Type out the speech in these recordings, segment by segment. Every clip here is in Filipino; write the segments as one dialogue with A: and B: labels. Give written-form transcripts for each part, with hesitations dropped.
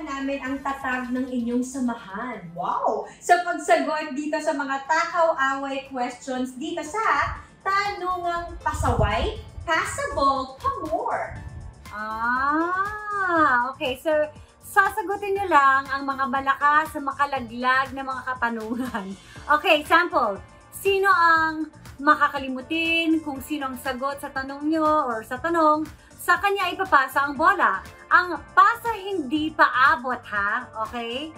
A: namin ang tatag ng inyong samahan. Wow! Sa pagsagot dito sa mga takaw-away questions dito sa Tanungang Pasaway, Passable pa more.
B: Okay. So, sasagutin nyo lang ang mga malakas sa makalaglag na mga katanungan. Okay, sample. Sino ang makakalimutin kung sino ang sagot sa tanong nyo or sa tanong, sa kanya ipapasa ang bola. Ang pasa hindi paabot ha, okay?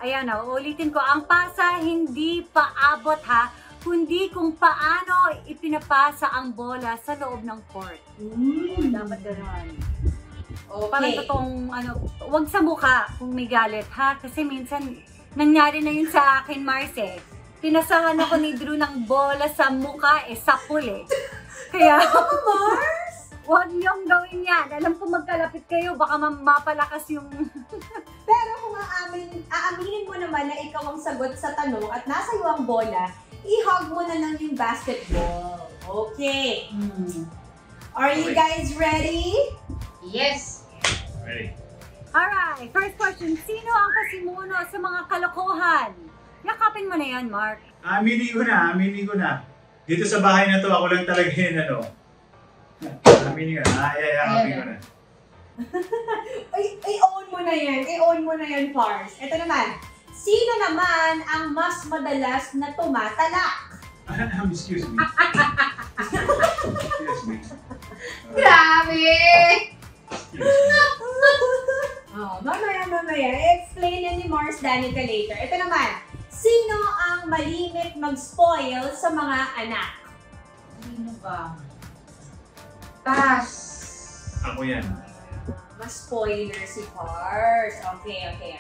B: Ayan o, ulitin ko, ang pasa hindi paabot ha, kundi kung paano ipinapasa ang bola sa loob ng court. Dapat gano'n.
A: Okay.
B: Parang totoong, wag sa mukha kung may galit ha, kasi minsan nangyari na yun sa akin, Mars eh. Pinasahan ako ni Drew ng bola sa mukha sapul eh. Kaya,
A: Mars?
B: huwag niyong gawin yan. Alam ko magkalapit kayo, baka mapalakas yung...
A: Pero kung aaminin mo naman na ikaw ang sagot sa tanong at nasa iyo ang bola, i-hug mo na lang yung basketball. Okay. Are you guys ready?
C: Yes.
D: Ready.
B: Alright, first question. Sino ang pasimuno sa mga kalokohan? Yakapin mo na yan, Mark.
D: Aminin ko na. Dito sa bahay na to, ako lang talaga yun, Aminin ko na. Yakapin ko na.
A: I-own mo na yan. I-own mo na yan, Pars. Ito naman. Sino naman ang mas madalas na tumatalak?
D: Excuse me. Excuse me.
C: Grabe!
A: Mamaya. I-explain yan ni Mars Danica later. Ito naman. Sino ang malimit mag-spoil sa mga anak?
C: Sino ba? Pass.
D: Ako yan.
A: Mas spoiler si Pars. Okay.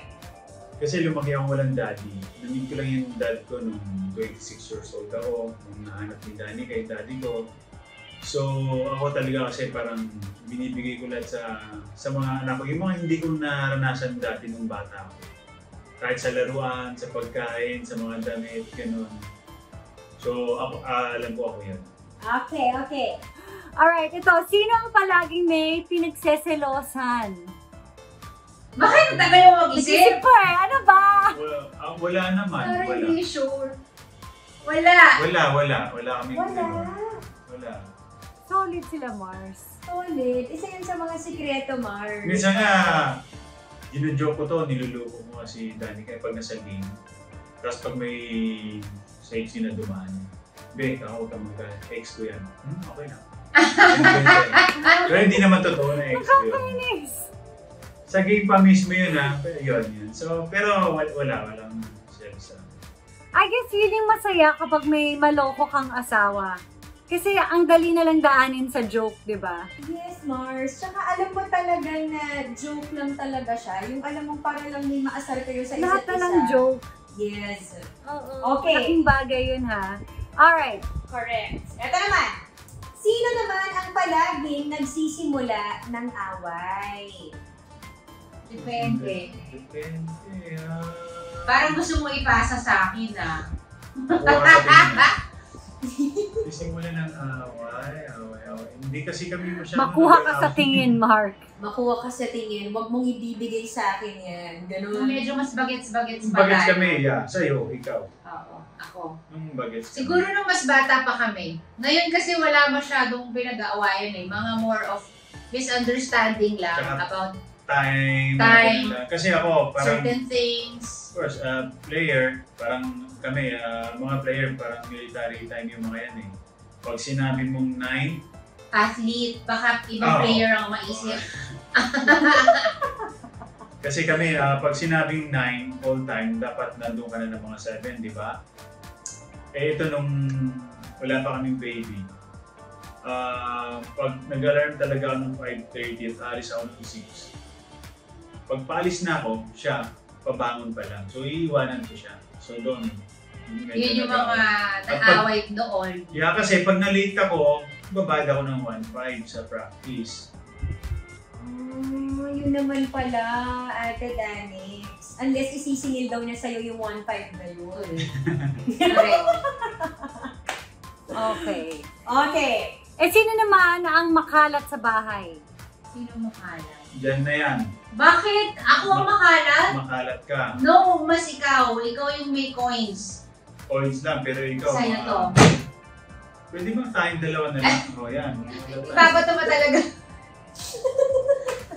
D: Kasi lumaki akong walang daddy. Namit ko lang yung dad ko nung 26 years old ako. Nung nahanap ni Danny kay daddy ko. So ako talaga kasi parang binibigay ko lahat sa mga anak ko. Yung mga hindi ko naranasan dati nung bata ako. Kahit sa laruan, sa pagkain, sa mga damit, gano'n. So ako, alam ko ako yan.
A: Okay.
B: Alright, ito. Sino ang palaging may pinagseselosan?
C: Bakit matagal yung mag-isip?
B: Isip ko eh. Ano ba?
D: Wala naman.
C: Sorry,
D: Wala.
C: hindi sure. Wala.
D: Wala kami. Wala.
B: Solid sila, Mars.
A: Solid. Isa yan sa mga sikreto, Mars.
D: Minsan nga, gino-joke ko to, niluluko mo si Danny kaya pag nasa game. Tapos pag may safety na dumaan, ako ka mag-ex ko yan. Okay na. Pero hindi naman totoo na ex ko yun.
B: Nakakainis.
D: Sa game pa mismo yun pero yun. So, pero walang sex.
B: I guess yun yung masaya kapag may maloko kang asawa. Kasi ang dali na lang daanin sa joke, di ba?
A: Yes, Mars. Tsaka alam mo talaga na joke lang talaga siya. Yung alam mo para lang may maasar kayo sa isa't isa.
B: Lahat na lang joke.
A: Yes.
B: Oo.
A: Okay.
B: Laking bagay yun ha. Alright.
A: Correct. Ito naman. Sino naman ang palaging nagsisimula ng away?
C: Depende.
D: Depende.
C: Parang gusto mo ipasa sa akin
D: Sisimula ng away. Hindi kasi kami masyadong...
B: Makuha ka sa tingin, Mark.
A: Makuha ka sa tingin. Huwag mong ibibigay sa akin yan. Ganun.
C: Medyo mas bagets pa
D: Bagets kami, Sa'yo, ikaw.
C: Oo, ako.
D: Nung bagets kami.
C: Siguro nung mas bata pa kami. Ngayon kasi wala masyadong pinag-aawayan Mga more of misunderstanding lang
D: Tsaka
C: about
D: Time. Kasi ako, parang...
C: certain things.
D: Of course, player, parang kami, mga player, parang military time yung mga yan eh. Pag sinabi mong 9,
C: Athlete, baka ibang player ang maisip.
D: kasi kami, pag sinabing 9 all time, dapat nandun ka na ng mga 7, di ba? Eh ito nung wala pa kaming baby. Pag nag-alarm talaga ako ng 5:30 at alis ako ng 6. Pag paalis na ako, siya, pabangon pa lang. So iiwanan ko siya. So doon.
C: Yun yung mga nag-away noon.
D: Yeah, kasi pag na-late ako, babad ako ng 1.5 sa practice.
A: Yun naman pala, Ate Danix. Unless isisingil daw niya sa'yo yung 1.5 na yun.
B: Okay.
A: Okay.
B: Eh, sino naman ang makalat sa bahay?
C: Sino makalat?
D: Diyan na yan.
C: Bakit? Ako ang makalat?
D: Makalat ka.
C: No, mas ikaw. Ikaw yung may coins.
D: Coins lang, pero ikaw.
C: Sa'yo to.
D: Pwede ba tayong dalawa na lang? O yan.
C: Ibabato mo talaga.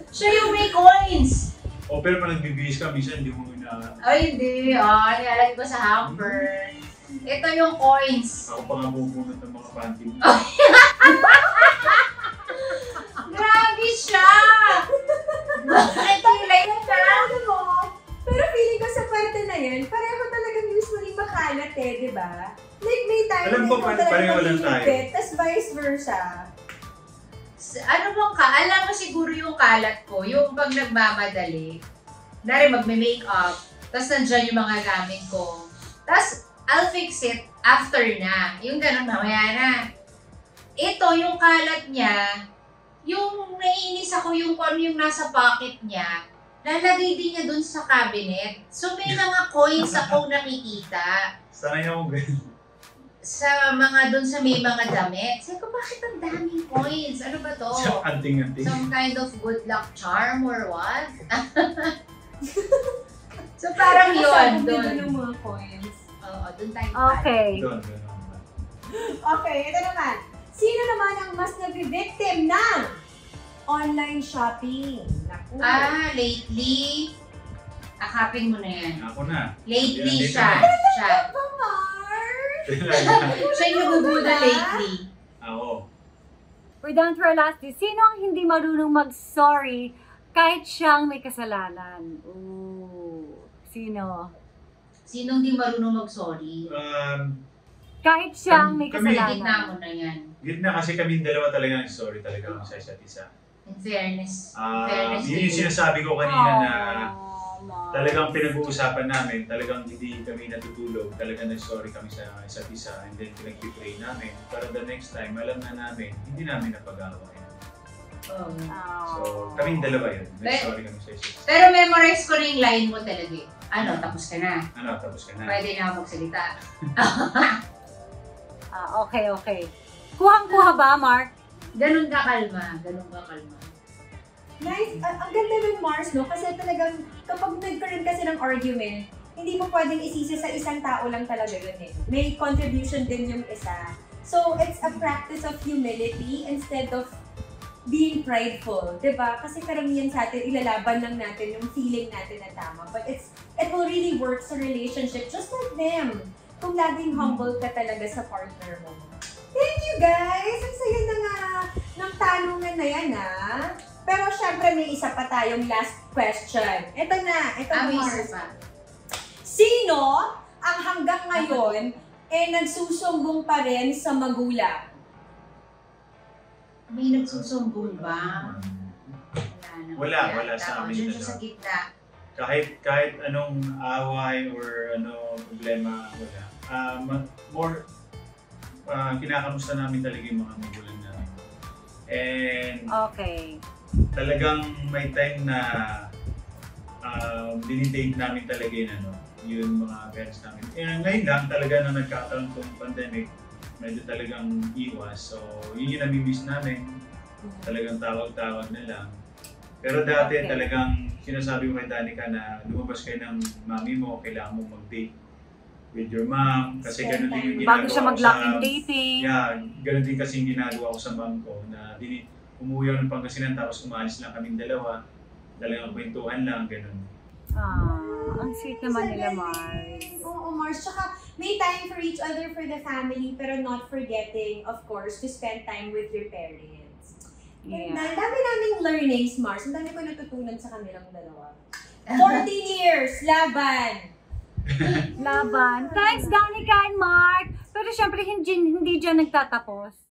C: Siya yung may coins.
D: O pero pag nagbibihis ka, minsan hindi mo na...
C: Ay, hindi. Nilalagay ko sa hamper. Ito yung coins.
D: Ako pa nga bubunot ng mga panty mo.
C: Grabe siya! Bakit kilay ka?
A: Ano mo? Pero feeling ko sa parte na yan, pareho talagang usually makalat eh, di ba? Like may time
D: Alam ko, pareho lang tayo.
A: tas vice versa.
C: Ano bang ka? Alam mo siguro yung kalat ko, yung pag nagmamadali, dari magme-makeup, tapos nandyan yung mga gamit ko. Tapos, I'll fix it after na. Yung ganun, mamaya na. Ito, yung kalat niya, yung naiinis ako yung kung ano yung nasa pocket niya, lalagay din niya dun sa cabinet. So, may mga coins akong nakikita.
D: Sanay ako ganun.
C: Sa mga dun sa may mga damit. Sabi ko, bakit ang daming coins? Ano ba to?
D: Sa anting-anting.
C: Some kind of good luck charm or what? So parang yun,
A: Doon
C: dun.
A: yung mga coins.
C: Oo, dun tayo.
B: Okay.
D: Doon, ganun.
A: Okay, ito naman. Sino naman ang mas nag-victim ng online shopping? Naku.
C: Lately, akapin mo na yan.
D: Ako na.
C: Lately
D: Yan,
C: siya. Siya.
A: Mars!
C: Siya yung naguguda lately.
D: Ako.
B: We're down to our last day. Sino ang hindi marunong mag-sorry kahit siyang may kasalanan? Ooh. Sino?
C: Sinong di marunong mag-sorry?
B: Kahit siyang may
D: Kami-
C: Gitna
B: kasalanan.
C: mo na yan.
D: Gitna kasi kami dalawa talaga sorry talaga kami sa isa't isa.
C: In fairness. In fairness
D: Yun yung
C: to you.
D: sinasabi ko kanina na
B: Mars.
D: talagang pinag-uusapan namin, talagang hindi kami natutulog, talagang nag-sorry kami sa isa't isa, and then pinag-pray namin para the next time, alam na namin, hindi namin napag-awa yun.
C: Oo.
D: So, kaming dalawa yun, nag-sorry kami sa isa't isa.
C: Pero memorize ko na yung line mo talaga eh. Ano, tapos ka na.
D: Ano, tapos ka na.
C: Pwede na ako magsalita.
B: Okay. Kuhang-kuha ba, Mark?
C: Ganun ka kalma. Ganun ka kalma.
A: Nice. Ang ganda ng Mars, no? Kasi talagang kapag nagkaroon kasi ng argument, hindi mo pwedeng isisi sa isang tao lang talaga yun eh. May contribution din yung isa. So, it's a practice of humility instead of being prideful, diba? Kasi karamihan sa atin, ilalaban lang natin yung feeling natin na tama. But it will really work sa relationship just like them. Kung laging humble ka talaga sa partner mo. Thank you guys! Ang saya na nga ng tanungan na yan Pero syempre may isa pa tayong last question. Ito na,
C: May
A: Mars.
C: isa pa.
A: Sino ang hanggang ngayon nagsusumbong pa rin sa magulang?
C: May nagsusumbong ba?
D: Wala sa amin
C: Diyan siya
D: dalawa.
C: sa gitna.
D: Kahit anong away or problema, wala. Kinakamusta namin talaga yung mga magulang namin. And
B: Okay.
D: talagang may time na dinidate namin talaga yung mga parents namin. Ngayon lang talaga na nagkakaroon itong pandemic, medyo talagang iwas. So yun yung namimiss namin. Talagang tawag-tawag na lang. Pero dati
B: Okay.
D: talagang sinasabi ko kay Danica na lumabas kayo ng mami mo, kailangan mo mag-date with your mom. Kasi ganun din yung ginagawa
B: Bago siya
D: ko
B: mag-lock
D: sa...
B: in dating.
D: Yeah, ganun din kasi yung ginagawa ko sa mom ko na umuwi ako ng Pangasinan tapos umalis lang kaming dalawa. Talagang kwentuhan lang, ganun.
B: Ang sweet naman nila, Mars.
A: Oo, Mars. Tsaka may time for each other for the family pero not forgetting, of course, to spend time with your parents. And
B: Yeah.
A: ang dami naming learnings, Mars. Ang dami ko natutunan sa kanilang dalawa. 14 years, laban!
B: Laban. Thanks, Danica and Mark. Pero syempre, hindi dyan nagtatapos.